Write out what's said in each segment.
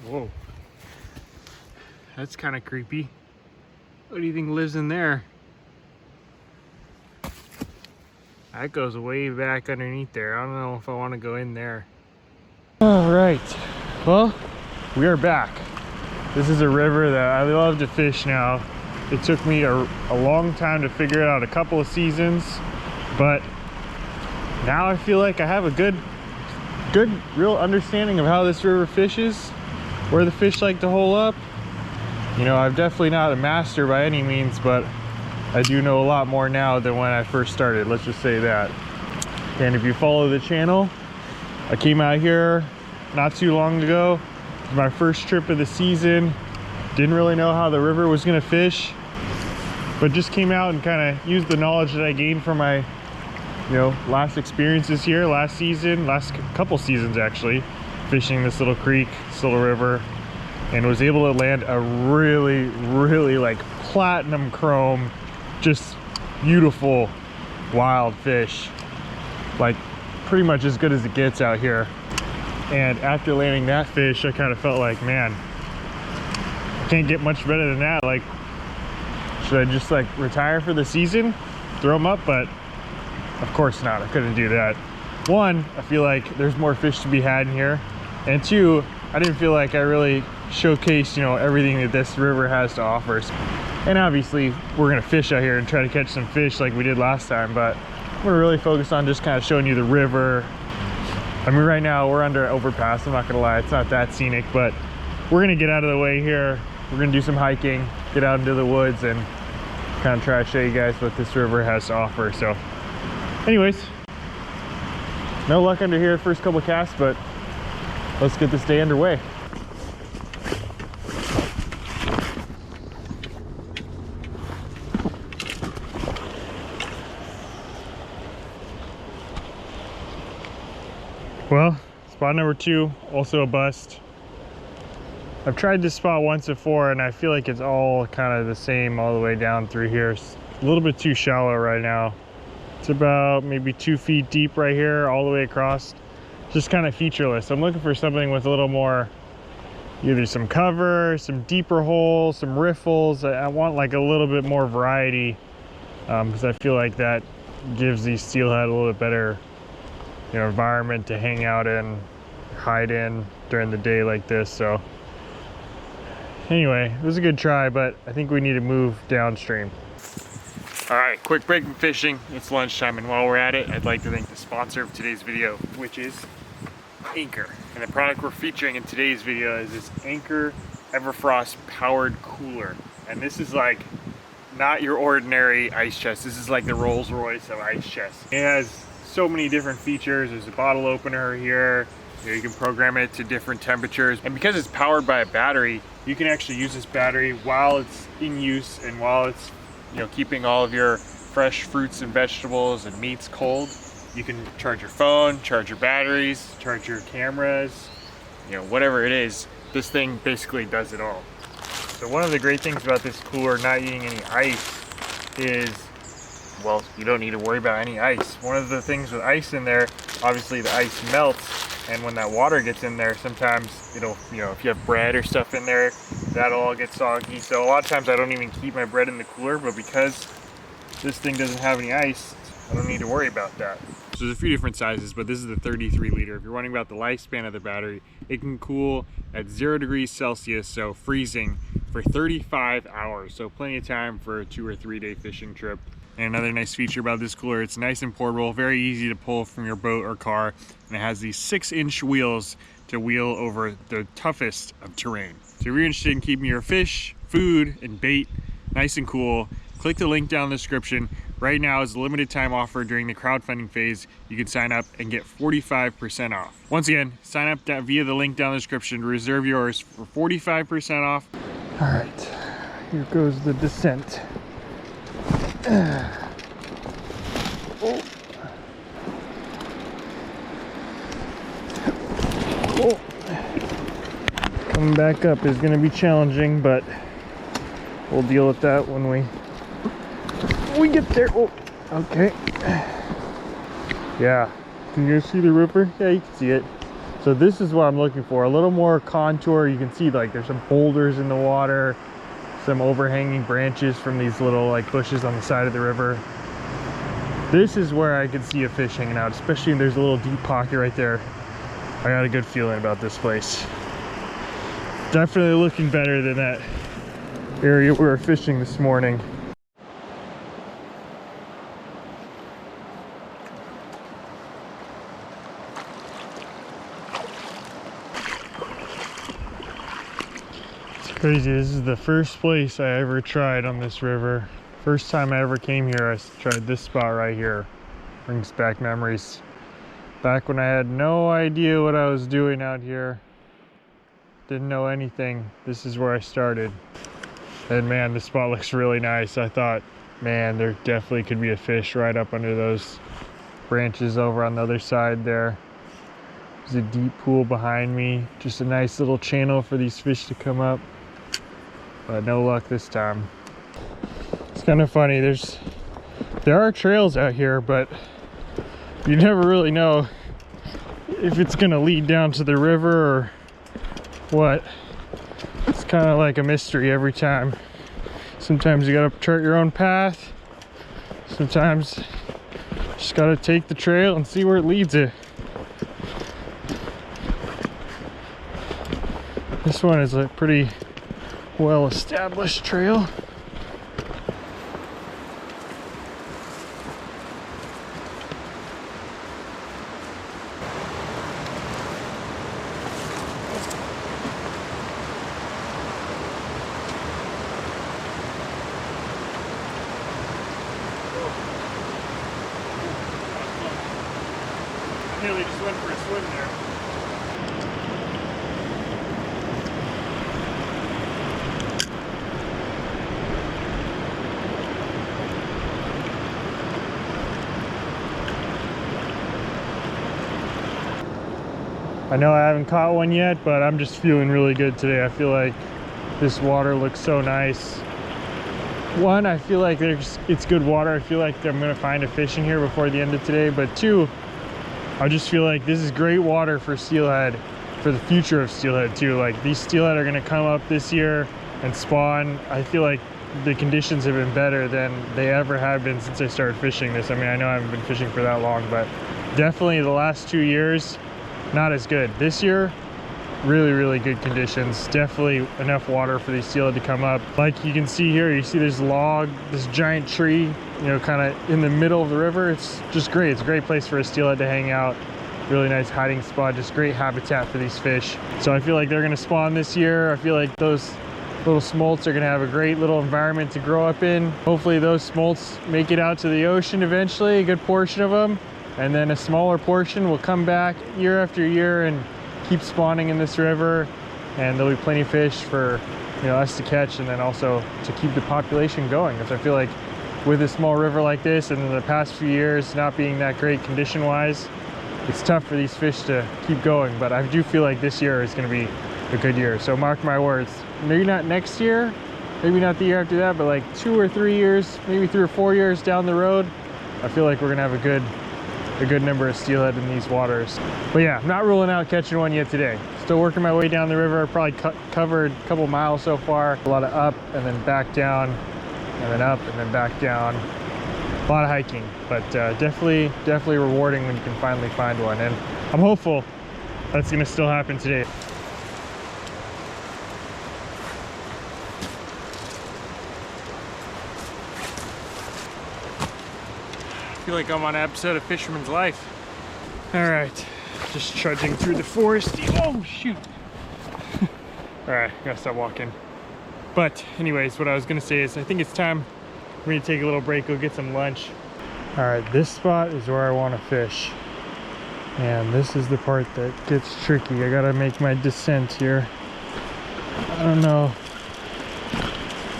Whoa. That's kind of creepy. What do you think lives in there? That goes way back underneath there. I don't know if I want to go in there. All right. Well, we are back. This is a river that I love to fish now. It took me a long time to figure it out, a couple of seasons, but now I feel like I have a good real understanding of how this river fishes, where the fish like to hole up. You know, I'm definitely not a master by any means, but I do know a lot more now than when I first started, let's just say that. And if you follow the channel, I came out here not too long ago. It was my first trip of the season. Didn't really know how the river was gonna fish, but just came out and kind of used the knowledge that I gained from my last experiences here, last season, last couple seasons actually, fishing this little creek, this little river, and was able to land a really like platinum chrome, just beautiful wild fish, like pretty much as good as it gets out here. And after landing that fish, I kind of felt like, man, I can't get much better than that. Like, should I just like retire for the season, throw them up? But of course not, I couldn't do that. One, I feel like there's more fish to be had in here, and two, I didn't feel like I really showcased everything that this river has to offer. And obviously we're gonna fish out here and try to catch some fish like we did last time, but I'm gonna really focus on just kind of showing you the river. I mean, right now we're under an overpass, I'm not gonna lie, it's not that scenic, but we're gonna get out of the way here. We're gonna do some hiking, get out into the woods, and kind of try to show you guys what this river has to offer. So anyways, no luck under here first couple of casts, but let's get this day underway. Well, spot number 2, also a bust. I've tried this spot once before and I feel like it's all kind of the same all the way down through here. It's a little bit too shallow right now. It's about maybe 2 feet deep right here all the way across. Just kind of featureless. I'm looking for something with a little more, either some cover, some deeper holes, some riffles. I want like a little bit more variety, because I feel like that gives these steelhead a little bit better environment to hang out in, hide in during the day like this. So anyway, it was a good try, but I think we need to move downstream. All right, quick break from fishing. It's lunchtime, and while we're at it, I'd like to thank the sponsor of today's video, which is Anker. And the product we're featuring in today's video is this Anker Everfrost powered cooler. And this is like not your ordinary ice chest. This is like the Rolls Royce of ice chests. It has so many different features. There's a bottle opener here. You can program it to different temperatures. And because it's powered by a battery, you can actually use this battery while it's in use and while it's keeping all of your fresh fruits and vegetables and meats cold. You can charge your phone, charge your batteries, charge your cameras, whatever it is. This thing basically does it all. So one of the great things about this cooler not eating any ice is, well, you don't need to worry about any ice. One of the things with ice in there, obviously the ice melts, and when that water gets in there, sometimes it'll, if you have bread or stuff in there, that'll all get soggy. So a lot of times I don't even keep my bread in the cooler, but because this thing doesn't have any ice, I don't need to worry about that. So there's a few different sizes, but this is the 33 liter. If you're wondering about the lifespan of the battery, it can cool at 0 degrees Celsius, so freezing, for 35 hours. So plenty of time for a 2 or 3 day fishing trip. And another nice feature about this cooler, it's nice and portable, very easy to pull from your boat or car, and it has these 6-inch wheels to wheel over the toughest of terrain. So if you're interested in keeping your fish, food, and bait nice and cool, click the link down in the description. Right now is a limited time offer during the crowdfunding phase. You can sign up and get 45% off. Once again, sign up via the link down in the description to reserve yours for 45% off. All right, here goes the descent. Oh. Oh. Coming back up is going to be challenging, but we'll deal with that when we get there. Oh, okay. Yeah, can you see the river? Yeah, you can see it. So this is what I'm looking for, a little more contour. You can see like there's some boulders in the water, some overhanging branches from these little like bushes on the side of the river. This is where I could see a fish hanging out, especially if there's a little deep pocket right there. I got a good feeling about this place. Definitely looking better than that area we were fishing this morning. Crazy, this is the first place I ever tried on this river. First time I ever came here, I tried this spot right here. Brings back memories. Back when I had no idea what I was doing out here. Didn't know anything. This is where I started. And man, this spot looks really nice. I thought, man, there definitely could be a fish right up under those branches over on the other side there. There's a deep pool behind me. Just a nice little channel for these fish to come up. But no luck this time. It's kind of funny, there are trails out here, but you never really know if it's gonna lead down to the river or what. It's kind of like a mystery every time. Sometimes you gotta chart your own path. Sometimes you just gotta take the trail and see where it leads you. This one is a pretty well-established trail. I nearly just went for a swim there. I know I haven't caught one yet, but I'm just feeling really good today. I feel like this water looks so nice. One, I feel like it's good water. I feel like I'm gonna find a fish in here before the end of today. But two, I just feel like this is great water for steelhead, for the future of steelhead too. Like these steelhead are gonna come up this year and spawn. I feel like the conditions have been better than they ever have been since I started fishing this. I mean, I know I haven't been fishing for that long, but definitely the last 2 years, not as good. This year, really good conditions. Definitely enough water for these steelhead to come up. Like you can see here, you see this log, this giant tree, you know, kind of in the middle of the river. It's just great. It's a great place for a steelhead to hang out. Really nice hiding spot, just great habitat for these fish. So I feel like they're gonna spawn this year. I feel like those little smolts are gonna have a great little environment to grow up in. Hopefully those smolts make it out to the ocean eventually, a good portion of them. And then a smaller portion will come back year after year and keep spawning in this river, and there'll be plenty of fish for, you know, us to catch, and then also to keep the population going. Because I feel like with a small river like this, and in the past few years not being that great condition wise, it's tough for these fish to keep going. But I do feel like this year is going to be a good year. So mark my words, maybe not next year, maybe not the year after that, but like 2 or 3 years, maybe 3 or 4 years down the road, I feel like we're gonna have a good number of steelhead in these waters. But yeah, I'm not ruling out catching one yet today. Still working my way down the river. Probably covered a couple miles so far. A lot of up and then back down, and then up and then back down. A lot of hiking, but definitely rewarding when you can finally find one. And I'm hopeful that's gonna still happen today. I feel like I'm on an episode of Fisherman's Life. All right, just trudging through the forest. Oh shoot. All right, gotta stop walking. But anyways, what I was gonna say is I think it's time for me to take a little break, go get some lunch. All right, this spot is where I wanna fish. And this is the part that gets tricky. I gotta make my descent here. I don't know.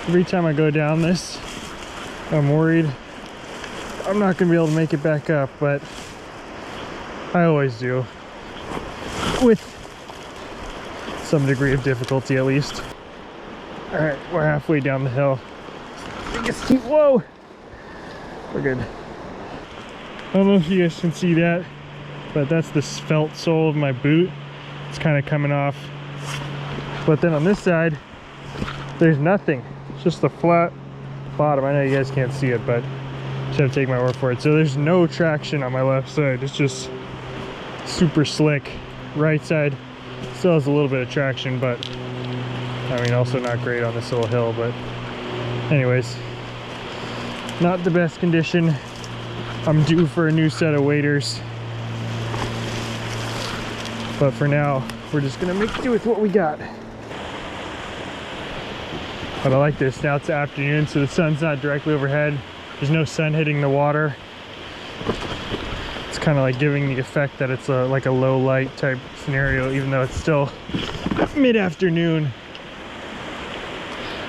Every time I go down this, I'm worried I'm not gonna be able to make it back up, but I always do, with some degree of difficulty at least. All right, we're halfway down the hill. Whoa, we're good. I don't know if you guys can see that, but that's the felt sole of my boot. It's kind of coming off. But then on this side, there's nothing. It's just a flat bottom. I know you guys can't see it, but just have to take my word for it. So there's no traction on my left side. It's just super slick. Right side still has a little bit of traction, but I mean, also not great on this little hill. But anyways, not the best condition. I'm due for a new set of waders, but for now we're just gonna make do with what we got. But I like this. Now it's afternoon, so the sun's not directly overhead. There's no sun hitting the water. It's kind of like giving the effect that it's like a low light type scenario, even though it's still mid-afternoon.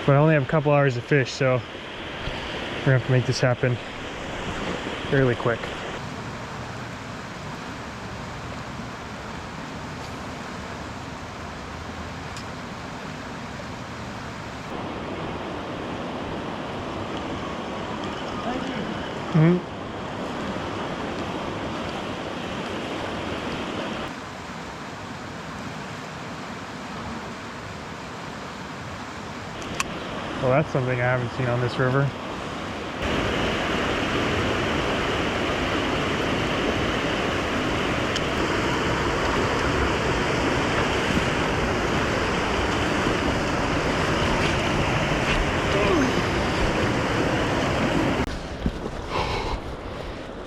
But I only have a couple hours to fish, so we're gonna have to make this happen fairly quick. Well, that's something I haven't seen on this river.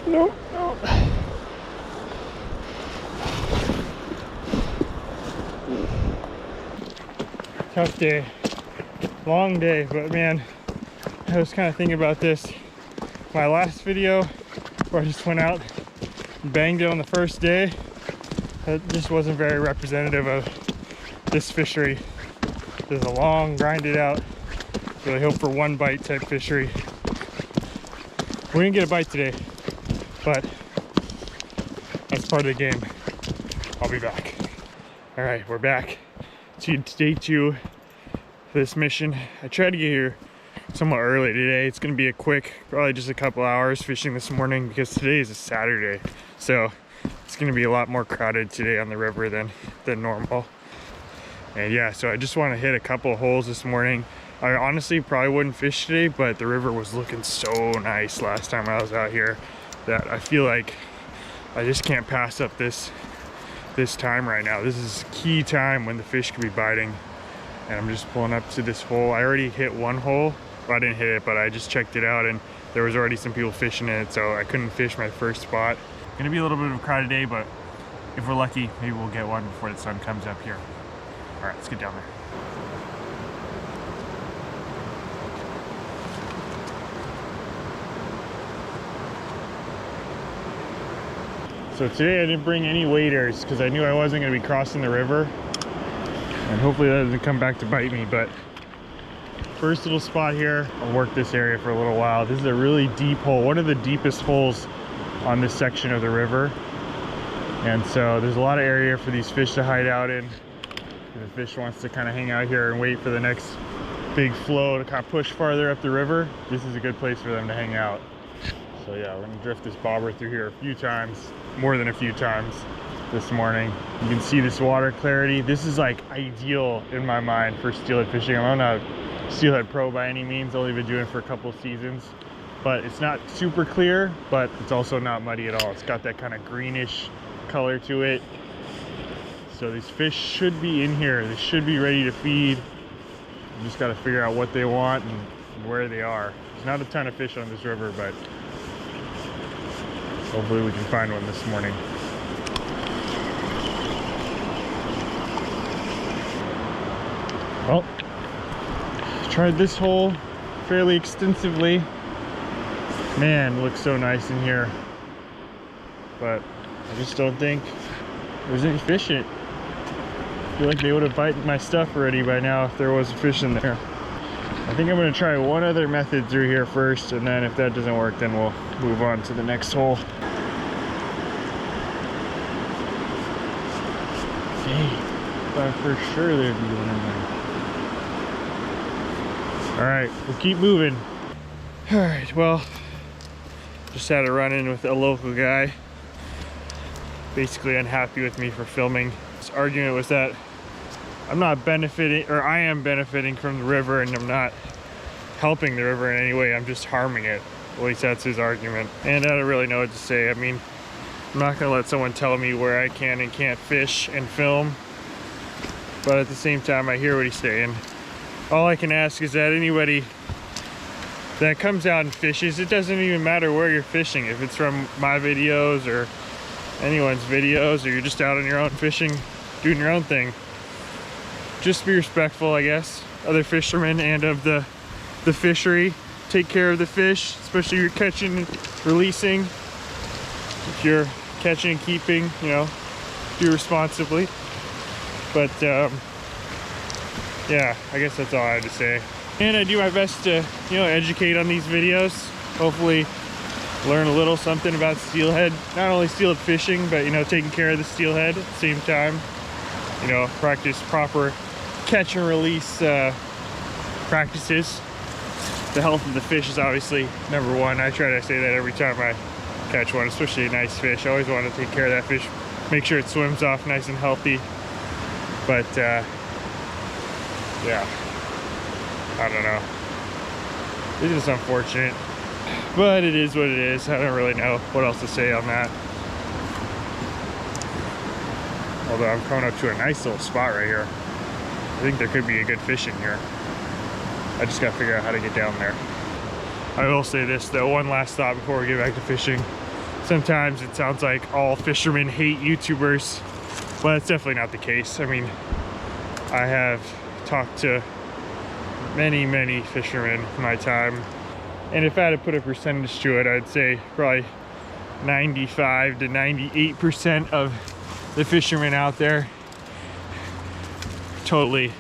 No, no. Tough day. Long day, but man, I was kind of thinking about this. My last video where I just went out and banged it on the first day, that just wasn't very representative of this fishery. There's a long, grinded out, really hope for one bite type fishery. We didn't get a bite today, but that's part of the game. I'll be back. All right, we're back to day 2 for this mission. I tried to get here somewhat early today. It's gonna be a quick, probably just a couple hours fishing this morning because today is a Saturday. So it's gonna be a lot more crowded today on the river than normal. And yeah, so I just want to hit a couple of holes this morning. I honestly probably wouldn't fish today, but the river was looking so nice last time I was out here that I feel like I just can't pass up this time right now. This is key time when the fish could be biting. And I'm just pulling up to this hole. I already hit one hole. Well, I didn't hit it, but I just checked it out and there was already some people fishing in it, so I couldn't fish my first spot. Gonna be a little bit of a crowded day, but if we're lucky, maybe we'll get one before the sun comes up here. All right, let's get down there. So today I didn't bring any waders because I knew I wasn't gonna be crossing the river. And hopefully that doesn't come back to bite me, but first little spot here, I'll work this area for a little while. This is a really deep hole, one of the deepest holes on this section of the river. And so there's a lot of area for these fish to hide out in. If the fish wants to kind of hang out here and wait for the next big flow to kind of push farther up the river, this is a good place for them to hang out. So yeah, we're gonna drift this bobber through here a few times, more than a few times this morning. You can see this water clarity. This is like ideal in my mind for steelhead fishing. I'm not a steelhead pro by any means, only been doing it for a couple of seasons, but it's not super clear, but it's also not muddy at all. It's got that kind of greenish color to it. So these fish should be in here. They should be ready to feed. You just got to figure out what they want and where they are. There's not a ton of fish on this river, but hopefully we can find one this morning. Well, tried this hole fairly extensively. Man, looks so nice in here. But I just don't think there's any fish in it. I feel like they would have bited my stuff already by now if there was a fish in there. I think I'm gonna try one other method through here first, and then if that doesn't work, then we'll move on to the next hole. Dang, thought for sure there'd be one in there. All right, we'll keep moving. All right, well, just had a run-in with a local guy. Basically unhappy with me for filming his argument was that I'm not benefiting, or I am benefiting from the river, and I'm not helping the river in any way. I'm just harming it. At least that's his argument. And I don't really know what to say. I mean, I'm not gonna let someone tell me where I can and can't fish and film. But at the same time, I hear what he's saying. All I can ask is that anybody that comes out and fishes, it doesn't even matter where you're fishing. If it's from my videos or anyone's videos, or you're just out on your own fishing, doing your own thing, just be respectful, I guess, other fishermen and of the fishery. Take care of the fish, especially if you're catching and releasing. If you're catching and keeping, you know, do responsibly. But yeah, I guess that's all I had to say. And I do my best to, you know, educate on these videos. Hopefully learn a little something about steelhead. Not only steelhead fishing, but, you know, taking care of the steelhead at the same time. You know, practice proper catch and release practices. The health of the fish is obviously number one. I try to say that every time I catch one, especially a nice fish. I always want to take care of that fish, make sure it swims off nice and healthy. But yeah, I don't know. It's just unfortunate, but it is what it is. I don't really know what else to say on that. Although I'm coming up to a nice little spot right here. I think there could be a good fish in here. I just gotta figure out how to get down there. I will say this though, one last thought before we get back to fishing. Sometimes it sounds like all fishermen hate YouTubers, but that's definitely not the case. I mean, I have talked to many fishermen in my time, and if I had to put a percentage to it, I'd say probably 95 to 98% of the fishermen out there totally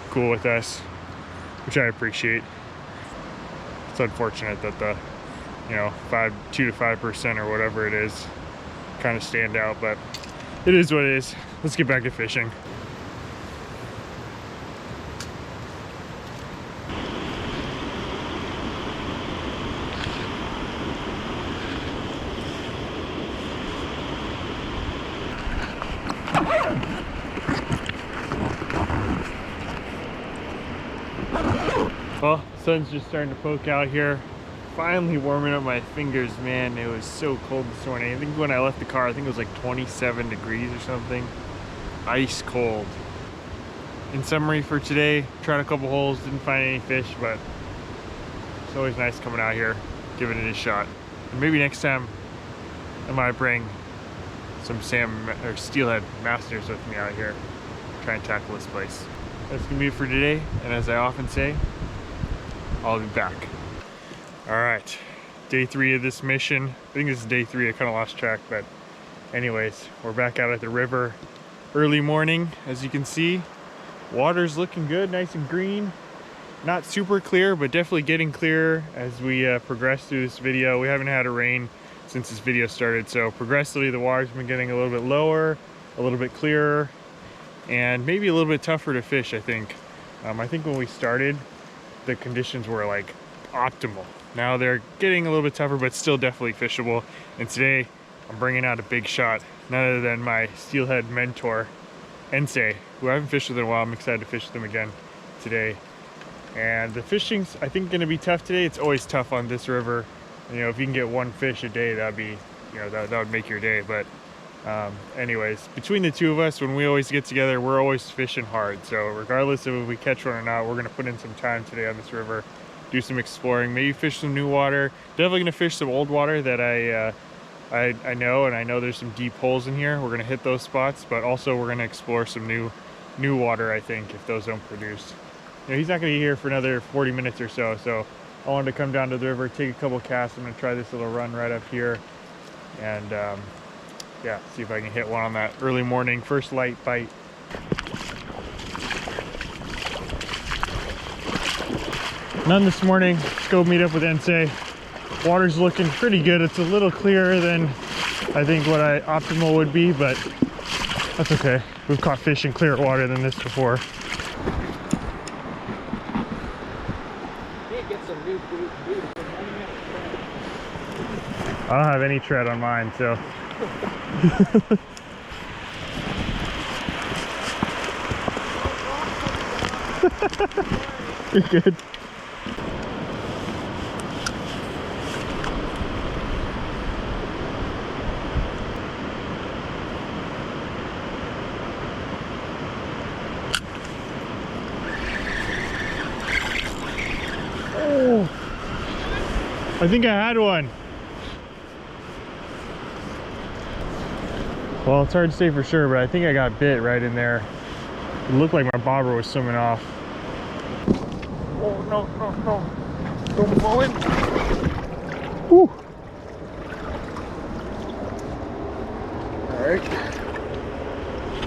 cool with us, which I appreciate. It's unfortunate that the, you know, 2 to 5% or whatever it is kind of stand out, but it is what it is. Let's get back to fishing. Well, the sun's just starting to poke out here. Finally warming up my fingers, man. It was so cold this morning. I think when I left the car, I think it was like 27 degrees or something. Ice cold. In summary for today, tried a couple holes, didn't find any fish, but it's always nice coming out here, giving it a shot. And maybe next time I might bring some salmon or steelhead masters with me out here, try and tackle this place. That's gonna be it for today, and as I often say, I'll be back. All right, day 3 of this mission. I think this is day 3, I kind of lost track, but anyways, we're back out at the river. Early morning, as you can see. Water's looking good, nice and green. Not super clear, but definitely getting clearer as we progress through this video. We haven't had a rain since this video started, so progressively the water's been getting a little bit lower, a little bit clearer, and maybe a little bit tougher to fish, I think. I think when we started, the conditions were like optimal. Now they're getting a little bit tougher, but still definitely fishable. And today I'm bringing out a big shot, none other than my steelhead mentor, Ensei, who I haven't fished with in a while. I'm excited to fish with him again today. And the fishing's, I think, gonna be tough today. It's always tough on this river. You know, if you can get one fish a day, that'd be, you know, that would make your day. But anyways, between the two of us, when we always get together, we're always fishing hard. So regardless of if we catch one or not, we're gonna put in some time today on this river, do some exploring, maybe fish some new water. Definitely gonna fish some old water that I know, and I know there's some deep holes in here. We're gonna hit those spots, but also we're gonna explore some new water, I think, if those don't produce. You know, he's not gonna be here for another 40 minutes or so, so I wanted to come down to the river, take a couple casts. I'm gonna try this little run right up here, and yeah, see if I can hit one on that early morning first light bite. None this morning. Let's go meet up with Ensei. Water's looking pretty good. It's a little clearer than I think what optimal would be, but that's okay. We've caught fish in clearer water than this before. I don't have any tread on mine, so. You're good. Oh, I think I had one. Well, it's hard to say for sure, but I think I got bit right in there. It looked like my bobber was swimming off. Oh, no, no, no. Don't fall in. Whew. All right.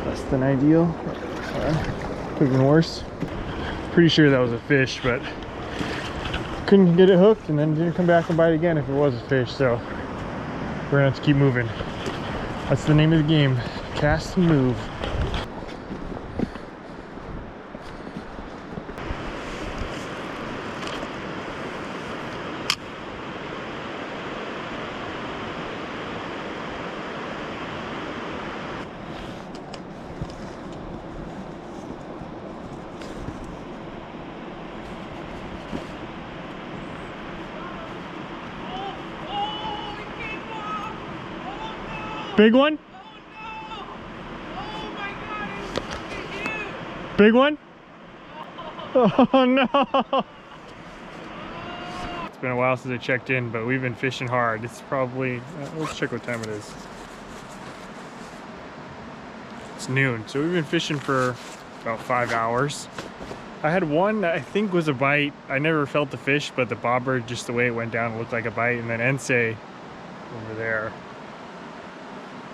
Less than ideal. Could have been worse. Pretty sure that was a fish, but couldn't get it hooked and then didn't come back and bite again if it was a fish, so we're gonna have to keep moving. That's the name of the game. Cast and move. Big one? Oh no! Oh my god, it's huge! Big one? Oh no! It's been a while since I checked in, but we've been fishing hard. It's probably, let's check what time it is. It's noon, so we've been fishing for about 5 hours. I had one that I think was a bite. I never felt the fish, but the bobber, just the way it went down, looked like a bite. And then Ense over there.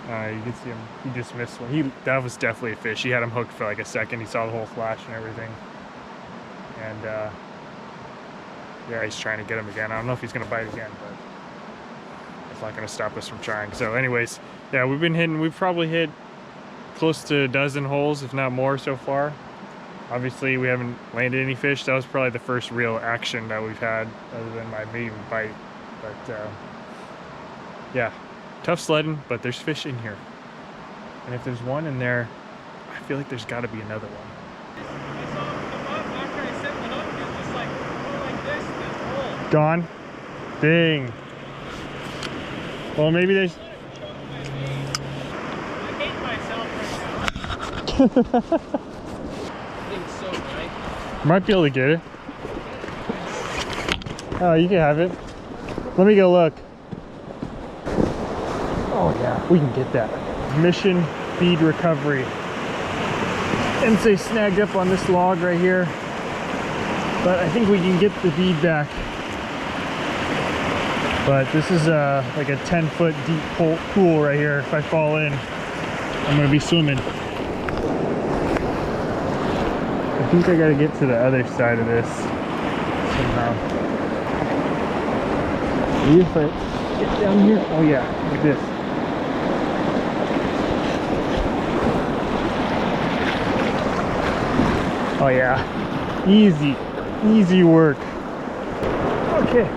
You can see him, he just missed one. That was definitely a fish. He had him hooked for like a second. He saw the whole flash and everything. And yeah, he's trying to get him again. I don't know if he's gonna bite again, but it's not gonna stop us from trying. So anyways, yeah, we've probably hit close to a dozen holes, if not more so far. Obviously we haven't landed any fish. That was probably the first real action that we've had other than my maiden bite. But yeah. Tough sledding, but there's fish in here. And if there's one in there, I feel like there's got to be another one. I saw him come up after I set one up, he was just like, going like this hole. Gone? Dang. Well, maybe there's... I hate myself right now. I think so, right? Might be able to get it. Oh, you can have it. Let me go look. Oh yeah, we can get that. Mission feed recovery. Ense snagged up on this log right here, but I think we can get the feed back. But this is like a 10-foot deep pool right here. If I fall in, I'm gonna be swimming. I think I gotta get to the other side of this somehow. Maybe if I get down here, oh yeah, like this. Oh yeah, easy work. Okay,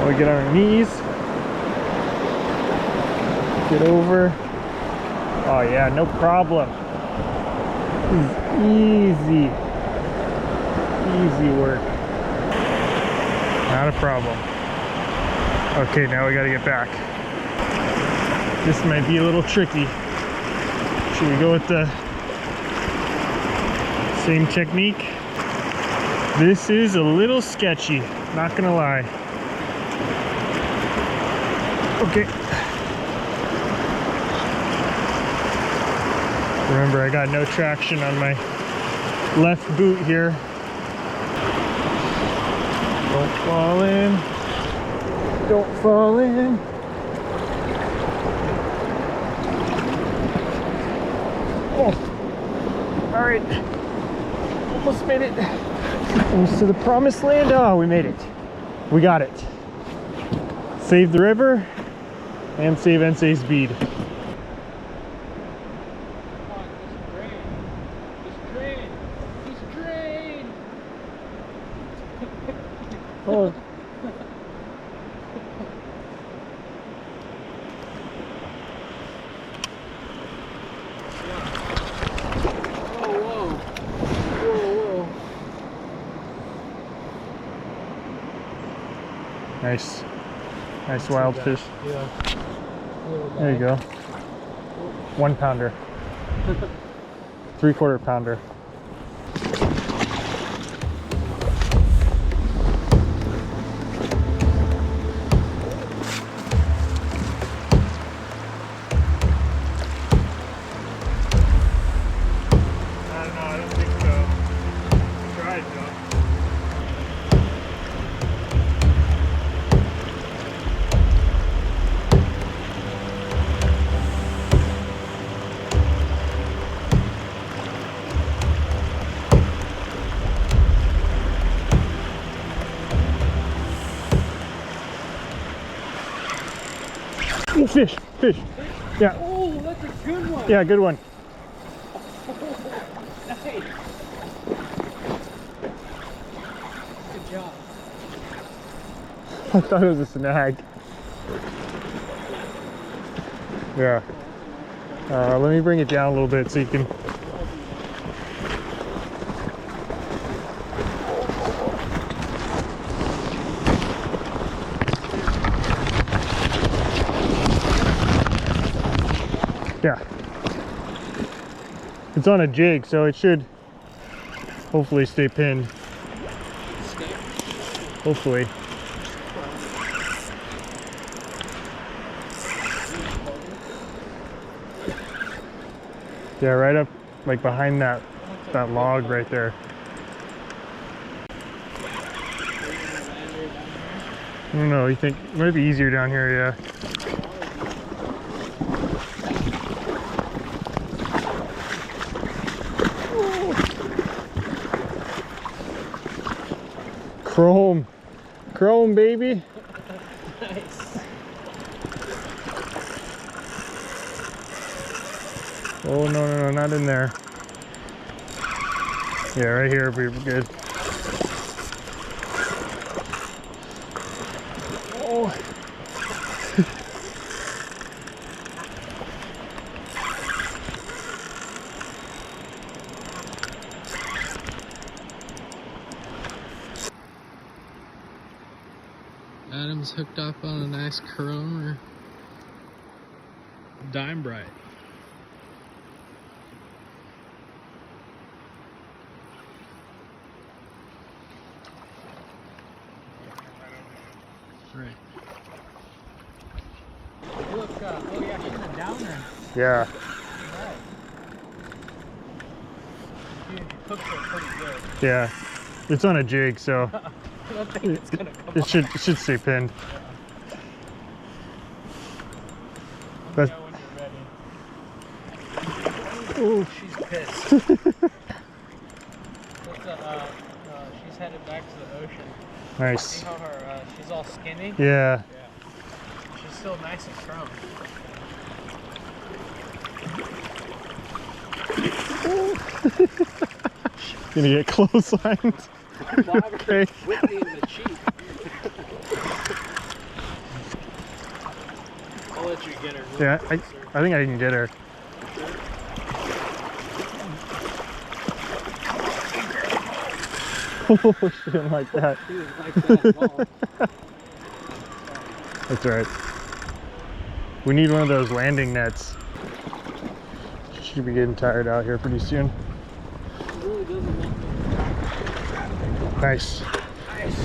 we get on our knees, get over. Oh yeah, no problem. This is easy work. Not a problem. Okay, now we gotta get back. This might be a little tricky. Should we go with the same technique? This is a little sketchy, not gonna lie. Okay. Remember, I got no traction on my left boot here. Don't fall in. Don't fall in. Oh, all right. Almost made it. Almost to the promised land. Oh, we made it. We got it. Save the river and save Ense's bead. Oh. Nice. Nice wild fish. Yeah. There you go. 1 pounder. 3/4 pounder. Oh, fish, fish. Yeah. Oh, that's a good one. Yeah, good one. Nice. Good job. I thought it was a snag. Yeah. Let me bring it down a little bit so you can. Yeah. It's on a jig, so it should hopefully stay pinned. Hopefully. Yeah, right up like behind that log right there. I don't know, you think it might be easier down here, yeah. Chrome. Chrome, baby. Nice. Oh, no, not in there. Yeah, right here would be good. Oh. Adam's hooked up on a nice chrome or dime bright. Right. Look, oh yeah, she's a downer. Yeah. Right. You cooked her pretty good. Yeah. It's on a jig, so I don't think it's gonna come it off. should stay pinned. Let That's, me know when you're ready. oh, She's pissed. She's headed back to the ocean. nice. See how her, she's all skinny? Yeah. Yeah. She's still nice and strong. Gonna get clotheslined. Okay. Whip me in the cheek. I'll let you get her. Yeah, I think I can get her. Oh, she didn't like that. She didn't like that at all. That's right. We need one of those landing nets. She should be getting tired out here pretty soon. She really doesn't want me. Nice. Nice.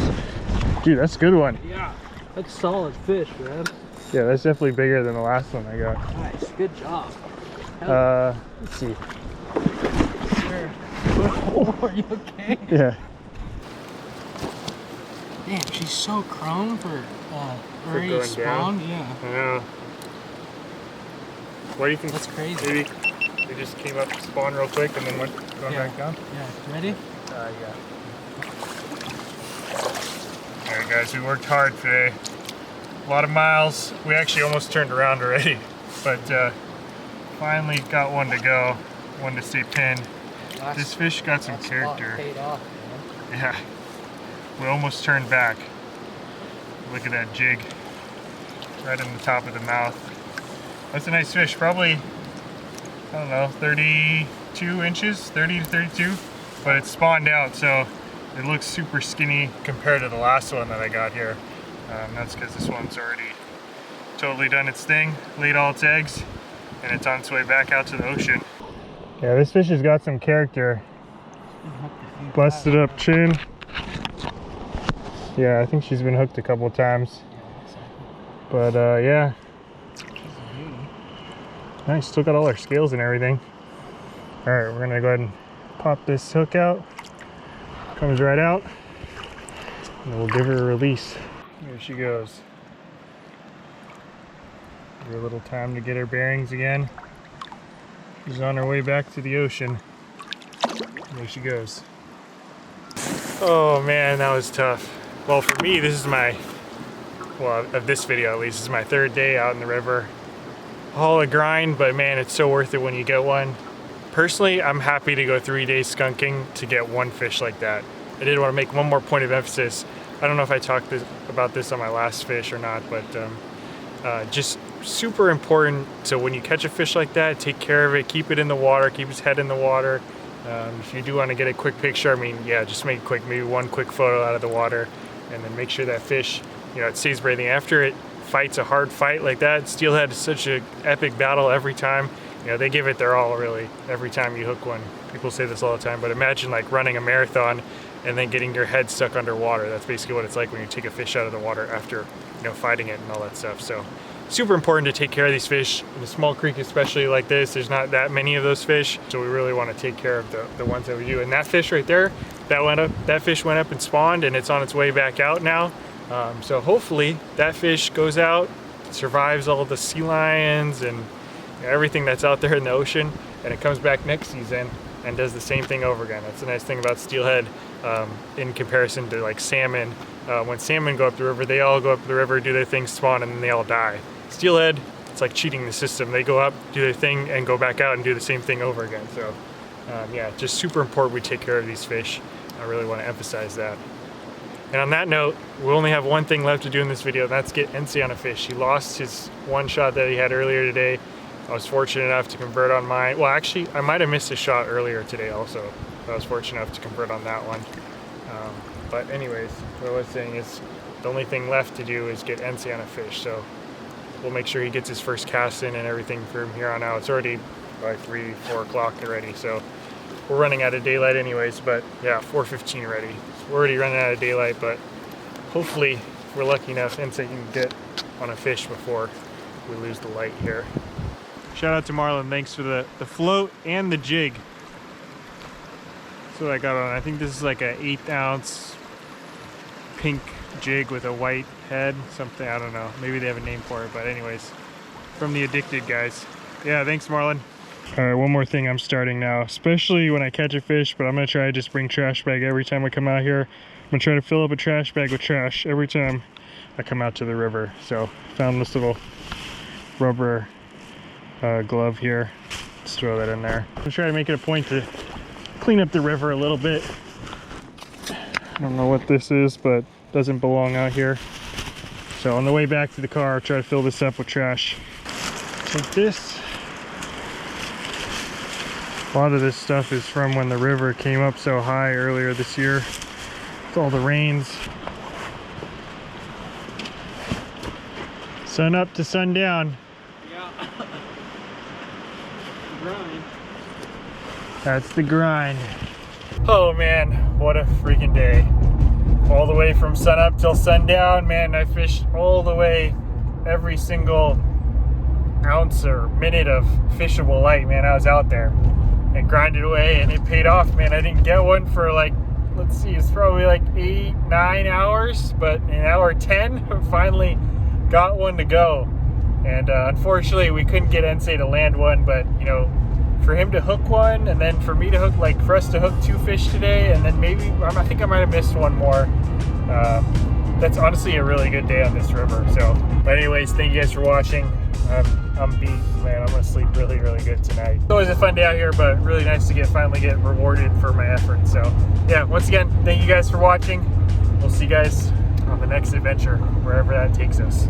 Dude, that's a good one. Yeah. That's solid fish, man. Yeah, that's definitely bigger than the last one I got. Nice. Good job. Let's see. Sure. Oh, are you okay? Yeah. Man, she's so chrome for early going spawn. down? Yeah. I know. What do you think? That's crazy. Maybe they just came up, spawned real quick, and then went going back down? Yeah. Ready? Yeah. Alright guys, we worked hard today. A lot of miles. We actually almost turned around already, but finally got one to go, one to stay pinned. This fish got some character. Paid off, man. Yeah. We almost turned back. Look at that jig. Right in the top of the mouth. That's a nice fish. Probably, I don't know, 32 inches, 30 to 32. But it's spawned out, so it looks super skinny compared to the last one that I got here. That's because this one's already totally done its thing, laid all its eggs, and it's on its way back out to the ocean. Yeah, this fish has got some character. Busted up chin. Yeah, I think she's been hooked a couple of times. But yeah. Nice, still got all her scales and everything. Alright, we're gonna go ahead and pop this hook out. Comes right out. And we'll give her a release. Here she goes. Give her a little time to get her bearings again. She's on her way back to the ocean. There she goes. Oh man, that was tough. Well, for me, this is my, well, of this video at least, this is my third day out in the river. All a grind, but man, it's so worth it when you get one. Personally, I'm happy to go 3 days skunking to get one fish like that. I did want to make one more point of emphasis. I don't know if I talked about this on my last fish or not, but just super important. So when you catch a fish like that, take care of it, keep it in the water, keep its head in the water. If you do want to get a quick picture, I mean, yeah, just make it quick, maybe one quick photo out of the water, and then make sure that fish, you know, it stays breathing. After it fights a hard fight like that, steelhead is such an epic battle every time. You know, they give it their all, really, every time you hook one. People say this all the time, but imagine like running a marathon and then getting your head stuck underwater. That's basically what it's like when you take a fish out of the water after, you know, fighting it and all that stuff. So super important to take care of these fish. In a small creek especially like this, there's not that many of those fish, so we really want to take care of the ones that we do. And that fish right there, that fish went up and spawned, and it's on its way back out now. So hopefully that fish goes out, survives all the sea lions and everything that's out there in the ocean, and it comes back next season and does the same thing over again. That's the nice thing about steelhead in comparison to like salmon. When salmon go up the river, they all go up the river, do their thing, spawn, and then they all die. Steelhead, it's like cheating the system. They go up, do their thing, and go back out and do the same thing over again. So yeah, just super important we take care of these fish. I really want to emphasize that. And on that note, we only have one thing left to do in this video, and that's get NC on a fish. He lost his one shot that he had earlier today. I was fortunate enough to convert on mine. Well, actually, I might have missed a shot earlier today also. But I was fortunate enough to convert on that one. But anyways, what I was saying is the only thing left to do is get NC on a fish. So we'll make sure he gets his first cast in and everything from here on out. It's already like 3, 4 o'clock already. So we're running out of daylight anyways, but yeah, 4:15 already. So we're already running out of daylight, but hopefully if we're lucky enough, NC can get on a fish before we lose the light here. Shout out to Marlon, thanks for the float and the jig. That's what I got on. I think this is like an 1/8 ounce pink jig with a white head, something, I don't know. Maybe they have a name for it, but anyways, from the Addicted guys. Yeah, thanks Marlon. All right, one more thing I'm starting now, especially when I catch a fish, but I'm gonna try to just bring trash bag every time I come out here. I'm gonna try to fill up a trash bag with trash every time I come out to the river. So found this little rubber glove here. Just throw that in there. I'm gonna try to make it a point to clean up the river a little bit. I don't know what this is, but it doesn't belong out here. So on the way back to the car, I'll try to fill this up with trash. Take this. A lot of this stuff is from when the river came up so high earlier this year with all the rains. Sun up to sundown. Yeah. Grind. That's the grind. Oh man, what a freaking day. All the way from sun up till sundown, man, I fished all the way, every single ounce or minute of fishable light, man. I was out there and grinded away, and it paid off, man. I didn't get one for like, let's see, it's probably like 8, 9 hours, but in hour 10, I finally got one to go. And unfortunately, we couldn't get NC to land one, but you know, for him to hook one, and then for me to hook, like for us to hook 2 fish today, and then maybe, I think I might have missed one more. That's honestly a really good day on this river. So, but anyways, thank you guys for watching. I'm beat, man. I'm gonna sleep really, really good tonight. It's always a fun day out here, but really nice to finally get rewarded for my effort. So yeah, once again, thank you guys for watching. We'll see you guys on the next adventure, wherever that takes us.